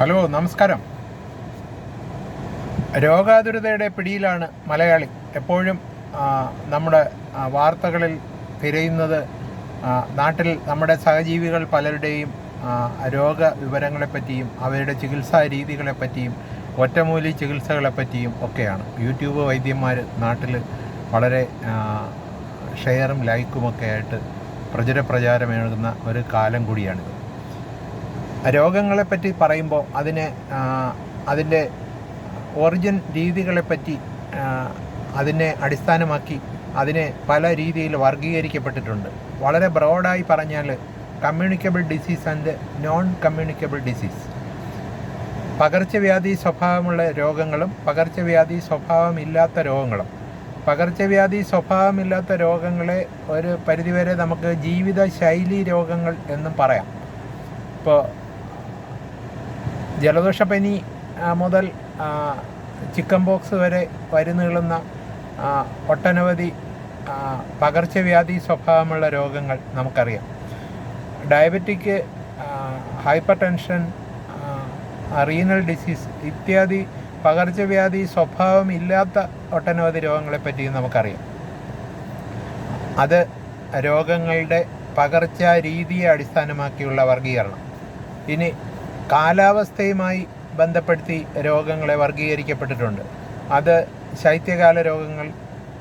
Hello, നമസ്കാരം. രോഗാതുരതയുടെ പിടിയിലാണ് മലയാളി. എപ്പോഴും നമ്മുടെ വാർത്തകളിൽ തിരയുന്നത് നാട്ടിൽ നമ്മുടെ സഹജീവികൾ പലരുടെയും രോഗവിവരങ്ങളെപ്പറ്റിയും അവരുടെ ചികിത്സാ രീതികളെപ്പറ്റിയും ഒറ്റമൂലി ചികിത്സകളെപ്പറ്റിയും ഒക്കെയാണ്. യൂട്യൂബ് വൈദ്യന്മാർ നാട്ടിൽ വളരെ ഷെയറും ലൈക്കുമൊക്കെ ആയിട്ട് പ്രചാരമേകുന്ന ഒരു കാലം കൂടിയാണിത്. രോഗങ്ങളെപ്പറ്റി പറയുമ്പോൾ അതിൻ്റെ ഒറിജിൻ രീതികളെപ്പറ്റി അതിനെ അടിസ്ഥാനമാക്കി അതിനെ പല രീതിയിൽ വർഗീകരിക്കപ്പെട്ടിട്ടുണ്ട്. വളരെ ബ്രോഡായി പറഞ്ഞാൽ communicable disease and non communicable disease, പകർച്ചവ്യാധി സ്വഭാവമുള്ള രോഗങ്ങളും പകർച്ചവ്യാധി സ്വഭാവമില്ലാത്ത രോഗങ്ങളും. പകർച്ചവ്യാധി സ്വഭാവമില്ലാത്ത രോഗങ്ങളെ ഒരു പരിധിവരെ നമുക്ക് ജീവിതശൈലി രോഗങ്ങൾ എന്നും പറയാം. ഇപ്പോൾ ജലദോഷപ്പനി മുതൽ ചിക്കൻ ബോക്സ് വരെ വരുന്നീളുന്ന ഒട്ടനവധി പകർച്ചവ്യാധി സ്വഭാവമുള്ള രോഗങ്ങൾ നമുക്കറിയാം. Diabetic, hyper tension, renal disease ഇത്യാദി പകർച്ചവ്യാധി സ്വഭാവമില്ലാത്ത ഒട്ടനവധി രോഗങ്ങളെപ്പറ്റിയും നമുക്കറിയാം. അത് രോഗങ്ങളുടെ പകർച്ച രീതിയെ അടിസ്ഥാനമാക്കിയുള്ള വർഗീകരണം. ഇനി കാലാവസ്ഥയുമായി ബന്ധപ്പെടുത്തി രോഗങ്ങളെ വർഗീകരിക്കപ്പെട്ടിട്ടുണ്ട്. അത് ശൈത്യകാല രോഗങ്ങൾ,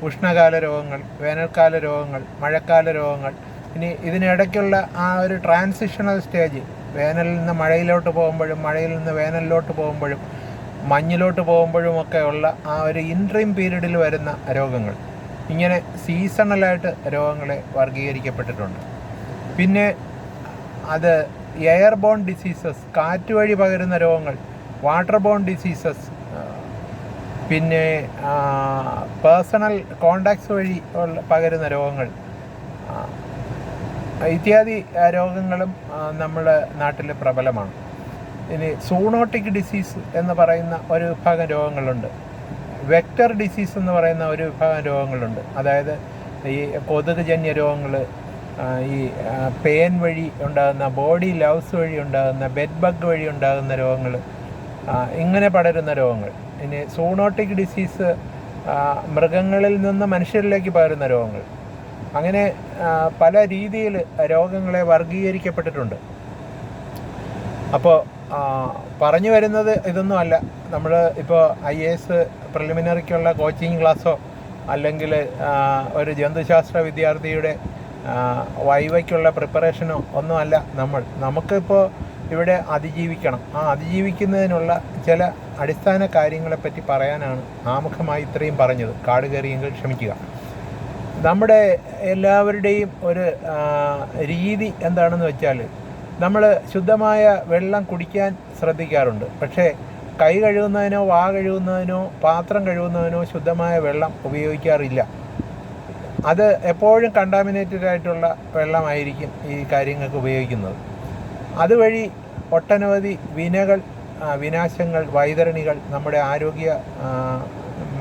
ഉഷ്ണകാല രോഗങ്ങൾ, വേനൽക്കാല രോഗങ്ങൾ, മഴക്കാല രോഗങ്ങൾ. ഇനി ഇതിനിടയ്ക്കുള്ള ആ ഒരു ട്രാൻസിഷണൽ സ്റ്റേജ്, വേനലിൽ നിന്ന് മഴയിലോട്ട് പോകുമ്പോഴും മഴയിൽ നിന്ന് വേനലിലോട്ട് പോകുമ്പോഴും മഞ്ഞിലോട്ട് പോകുമ്പോഴുമൊക്കെ ഉള്ള ആ ഒരു ഇൻട്രീം പീരീഡിൽ വരുന്ന രോഗങ്ങൾ. ഇങ്ങനെ സീസണലായിട്ട് രോഗങ്ങളെ വർഗീകരിക്കപ്പെട്ടിട്ടുണ്ട്. പിന്നെ അത് എയർ ബോൺ ഡിസീസസ്, കാറ്റ് വഴി പകരുന്ന രോഗങ്ങൾ, വാട്ടർ ബോൺ ഡിസീസസ്, പിന്നെ പേഴ്സണൽ കോണ്ടാക്ട്സ് വഴി പകരുന്ന രോഗങ്ങൾ ഇത്യാദി രോഗങ്ങളും നമ്മുടെ നാട്ടിൽ പ്രബലമാണ്. ഇനി സൂണോട്ടിക് ഡിസീസ് എന്ന് പറയുന്ന ഒരു വിഭാഗം രോഗങ്ങളുണ്ട്. വെക്ടർ ഡിസീസ് എന്ന് പറയുന്ന ഒരു വിഭാഗം രോഗങ്ങളുണ്ട്. അതായത് ഈ കൊതുകുജന്യ രോഗങ്ങൾ, ഈ പേൻ വഴി ഉണ്ടാകുന്ന, ബോഡി ലവ്സ് വഴി ഉണ്ടാകുന്ന, ബെഡ് ബഗ് വഴി ഉണ്ടാകുന്ന രോഗങ്ങൾ, ഇങ്ങനെ പടരുന്ന രോഗങ്ങൾ. ഇനി സൂണോട്ടിക് ഡിസീസ് മൃഗങ്ങളിൽ നിന്ന് മനുഷ്യരിലേക്ക് പകരുന്ന രോഗങ്ങൾ. അങ്ങനെ പല രീതിയിൽ രോഗങ്ങളെ വർഗീകരിക്കപ്പെട്ടിട്ടുണ്ട്. അപ്പോൾ പറഞ്ഞു വരുന്നത് ഇതൊന്നുമല്ല. നമ്മൾ ഇപ്പോൾ IAS പ്രിലിമിനറിക്കുള്ള കോച്ചിങ് ക്ലാസ്സോ അല്ലെങ്കിൽ ഒരു ജന്തുശാസ്ത്ര വിദ്യാർത്ഥിയുടെ വൈവയ്ക്കുള്ള പ്രിപ്പറേഷനോ ഒന്നുമല്ല നമുക്കിപ്പോൾ ഇവിടെ അതിജീവിക്കണം. ആ അതിജീവിക്കുന്നതിനുള്ള ചില അടിസ്ഥാന കാര്യങ്ങളെപ്പറ്റി പറയാനാണ് ആമുഖമായി ഇത്രയും പറഞ്ഞത്. കാട് കയറിയെങ്കിൽ ക്ഷമിക്കുക. നമ്മുടെ എല്ലാവരുടെയും ഒരു രീതി എന്താണെന്ന് വെച്ചാൽ, നമ്മൾ ശുദ്ധമായ വെള്ളം കുടിക്കാൻ ശ്രദ്ധിക്കാറുണ്ട്. പക്ഷേ കൈ കഴുകുന്നതിനോ വാ കഴുകുന്നതിനോ പാത്രം കഴുകുന്നതിനോ ശുദ്ധമായ വെള്ളം ഉപയോഗിക്കാറില്ല. അത് എപ്പോഴും കണ്ടാമിനേറ്റഡ് ആയിട്ടുള്ള വെള്ളമായിരിക്കും ഈ കാര്യങ്ങൾക്ക് ഉപയോഗിക്കുന്നത്. അതുവഴി ഒട്ടനവധി വിനാശങ്ങൾ, വൈതരണികൾ നമ്മുടെ ആരോഗ്യ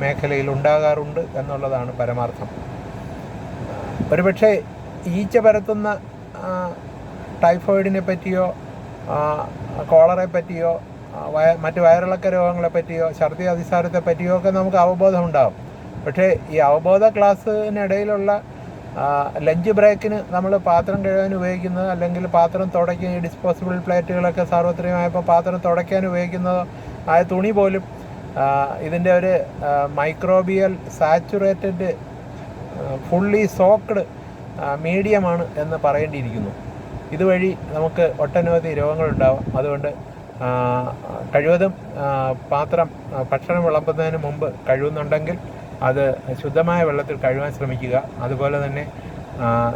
മേഖലയിൽ ഉണ്ടാകാറുണ്ട് എന്നുള്ളതാണ് പരമാർത്ഥം. ഒരുപക്ഷെ ഈച്ച പരത്തുന്ന ടൈഫോയിഡിനെ പറ്റിയോ കോളറെ പറ്റിയോ മറ്റ് വയറിളക്ക രോഗങ്ങളെ പറ്റിയോ ഛർദി അതിസാരത്തെ പറ്റിയോ ഒക്കെ നമുക്ക് അവബോധം ഉണ്ടാകും. പക്ഷേ ഈ അവബോധ ക്ലാസ്സിനിടയിലുള്ള ലഞ്ച് ബ്രേക്കിന് നമ്മൾ പാത്രം കഴുകാൻ ഉപയോഗിക്കുന്നത്, അല്ലെങ്കിൽ പാത്രം തുടയ്ക്കാൻ ഈ ഡിസ്പോസിബിൾ പ്ലേറ്റുകളൊക്കെ സാർവത്രികമായപ്പോൾ പാത്രം തുടയ്ക്കാൻ ഉപയോഗിക്കുന്നത് ആയ തുണി പോലും ഇതിൻ്റെ ഒരു മൈക്രോബിയൽ സാച്ചുറേറ്റഡ് ഫുള്ളി സോക്ക്ഡ് മീഡിയമാണ് എന്ന് പറയേണ്ടിയിരിക്കുന്നു. ഇതുവഴി നമുക്ക് ഒട്ടനവധി രോഗങ്ങളുണ്ടാവും. അതുകൊണ്ട് കഴിവതും പാത്രം ഭക്ഷണം വിളമ്പുന്നതിന് മുമ്പ് കഴുകുന്നുണ്ടെങ്കിൽ അത് ശുദ്ധമായ വെള്ളത്തിൽ കഴുകാൻ ശ്രമിക്കുക. അതുപോലെ തന്നെ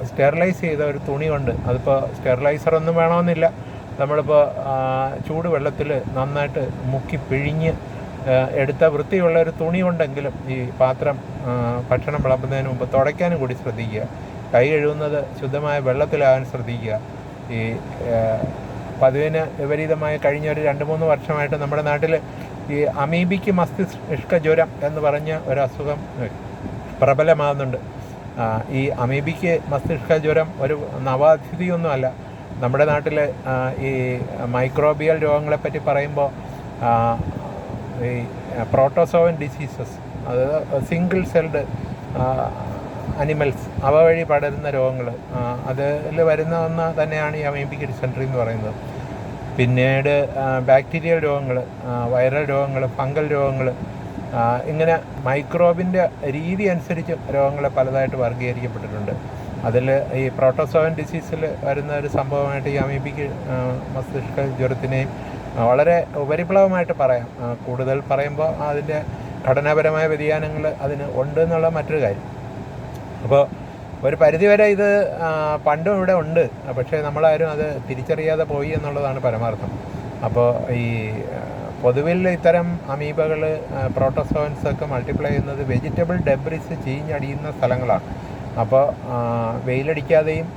സ്റ്റെറിലൈസ് ചെയ്ത ഒരു തുണി കൊണ്ട്, അതിപ്പോൾ സ്റ്റെറിലൈസറൊന്നും വേണമെന്നില്ല, നമ്മളിപ്പോൾ ചൂട് വെള്ളത്തിൽ നന്നായിട്ട് മുക്കി പിഴിഞ്ഞ് എടുത്ത വൃത്തിയുള്ള ഒരു തുണി കൊണ്ടെങ്കിലും ഈ പാത്രം ഭക്ഷണം വിളമ്പുന്നതിന് മുമ്പ് തുടയ്ക്കാനും കൂടി ശ്രദ്ധിക്കുക. കൈ കഴുകുന്നത് ശുദ്ധമായ വെള്ളത്തിലാകാൻ ശ്രദ്ധിക്കുക. ഈ പതിവിന് വിപരീതമായി കഴിഞ്ഞ ഒരു 2-3 വർഷമായിട്ട് നമ്മുടെ നാട്ടിൽ ഈ അമീബിക്ക് മസ്തിഷ്ക ജ്വരം എന്ന് പറഞ്ഞ ഒരു അസുഖം പ്രബലമാകുന്നുണ്ട്. ഈ അമീബിക്ക് മസ്തിഷ്ക ജ്വരം ഒരു നവാതിഥിയൊന്നുമല്ല. നമ്മുടെ നാട്ടിൽ ഈ മൈക്രോബിയൽ രോഗങ്ങളെപ്പറ്റി പറയുമ്പോൾ ഈ പ്രോട്ടോസോവൻ ഡിസീസസ്, അത് സിംഗിൾ സെൽഡ് അനിമൽസ്, അവ വഴി പടരുന്ന രോഗങ്ങൾ, അതിൽ വരുന്ന ഒന്ന് തന്നെയാണ് ഈ അമീബിക് ഡിസെൻട്രി എന്ന് പറയുന്നത്. പിന്നീട് ബാക്ടീരിയൽ രോഗങ്ങൾ, വൈറൽ രോഗങ്ങൾ, ഫംഗൽ രോഗങ്ങൾ, ഇങ്ങനെ മൈക്രോബിൻ്റെ രീതി അനുസരിച്ച് രോഗങ്ങളെ പലതായിട്ട് വർഗീകരിക്കപ്പെട്ടിട്ടുണ്ട്. അതിൽ ഈ പ്രോട്ടോസോവൻ ഡിസീസിൽ വരുന്ന ഒരു സംഭവമായിട്ട് ഈ അമീബിക് മസ്തിഷ്ക ജ്വരത്തിനെയും വളരെ ഉപരിപ്ലവമായിട്ട് പറയാം. കൂടുതൽ പറയുമ്പോൾ അതിൻ്റെ ഘടനാപരമായ വ്യതിയാനങ്ങൾ അതിന് ഉണ്ട് എന്നുള്ള മറ്റൊരു കാര്യം. അപ്പോൾ ഒരു പരിധിവരെ ഇത് പണ്ടും ഇവിടെ ഉണ്ട്, പക്ഷേ നമ്മളാരും അത് തിരിച്ചറിയാതെ പോയി എന്നുള്ളതാണ് പരമാർത്ഥം. അപ്പോൾ ഈ പൊതുവിൽ ഇത്തരം അമീബകൾ, പ്രോട്ടോസോവൻസ് ഒക്കെ മൾട്ടിപ്ലൈ ചെയ്യുന്നത് വെജിറ്റബിൾ ഡെബ്രിസ് ചീഞ്ഞടിയുന്ന സ്ഥലങ്ങളാണ്. അപ്പോൾ വെയിലടിക്കാതെയും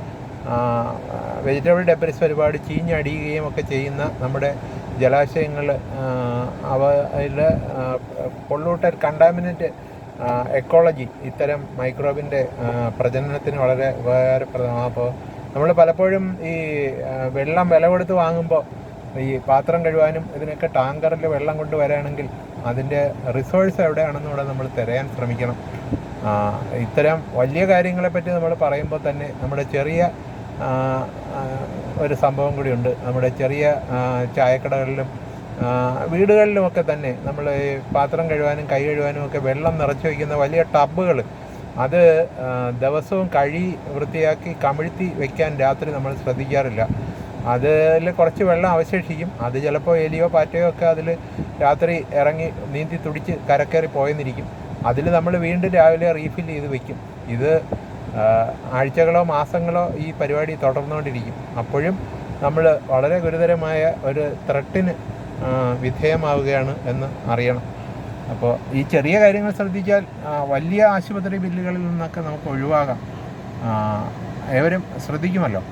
വെജിറ്റബിൾ ഡെബ്രിസ് ഒരുപാട് ചീഞ്ഞടിയുകയും ഒക്കെ ചെയ്യുന്ന നമ്മുടെ ജലാശയങ്ങൾ, അവയിൽ പൊള്യൂട്ടഡ് കണ്ടാമിനേറ്റ് എക്കോളജി ഇത്തരം മൈക്രോബിൻ്റെ പ്രജനനത്തിന് വളരെ ഉപകാരപ്രദമാണ്. അപ്പോൾ നമ്മൾ പലപ്പോഴും ഈ വെള്ളം വില കൊടുത്ത് വാങ്ങുമ്പോൾ ഈ പാത്രം കഴുകാനും ഇതിനൊക്കെ ടാങ്കറിൽ വെള്ളം കൊണ്ടുവരാണെങ്കിൽ അതിൻ്റെ റിസോഴ്സ് എവിടെയാണെന്നൂടെ നമ്മൾ തിരയാൻ ശ്രമിക്കണം. ഇത്തരം വലിയ കാര്യങ്ങളെപ്പറ്റി നമ്മൾ പറയുമ്പോൾ തന്നെ നമ്മുടെ ചെറിയ ഒരു സംഭവം കൂടിയുണ്ട്. നമ്മുടെ ചെറിയ ചായക്കടകളിലും വീടുകളിലുമൊക്കെ തന്നെ നമ്മൾ ഈ പാത്രം കഴുകാനും കൈ കഴുകാനും ഒക്കെ വെള്ളം നിറച്ച് വയ്ക്കുന്ന വലിയ ടബുകൾ, അത് ദിവസവും കഴുകി വൃത്തിയാക്കി കമിഴ്ത്തി വയ്ക്കാൻ രാത്രി നമ്മൾ ശ്രദ്ധിക്കാറില്ല. അതിൽ കുറച്ച് വെള്ളം അവശേഷിക്കും. അത് ചിലപ്പോൾ എലിയോ പാറ്റയോ ഒക്കെ അതിൽ രാത്രി ഇറങ്ങി നീന്തി തുടിച്ച് കരക്കയറി പോയെന്നിരിക്കും. അതിൽ നമ്മൾ വീണ്ടും രാവിലെ റീഫിൽ ചെയ്ത് വയ്ക്കും. ഇത് ആഴ്ചകളോ മാസങ്ങളോ ഈ പരിപാടി തുടർന്നുകൊണ്ടിരിക്കും. അപ്പോഴും നമ്മൾ വളരെ ഗുരുതരമായ ഒരു ത്രെട്ടിന് വിധേയമാവുകയാണ് എന്ന് അറിയണം. അപ്പോൾ ഈ ചെറിയ കാര്യങ്ങൾ ശ്രദ്ധിച്ചാൽ വലിയ ആശുപത്രി ബില്ലുകളിൽ നിന്നൊക്കെ നമുക്ക് ഒഴിവാകാം. ഏവരും ശ്രദ്ധിക്കുമല്ലോ.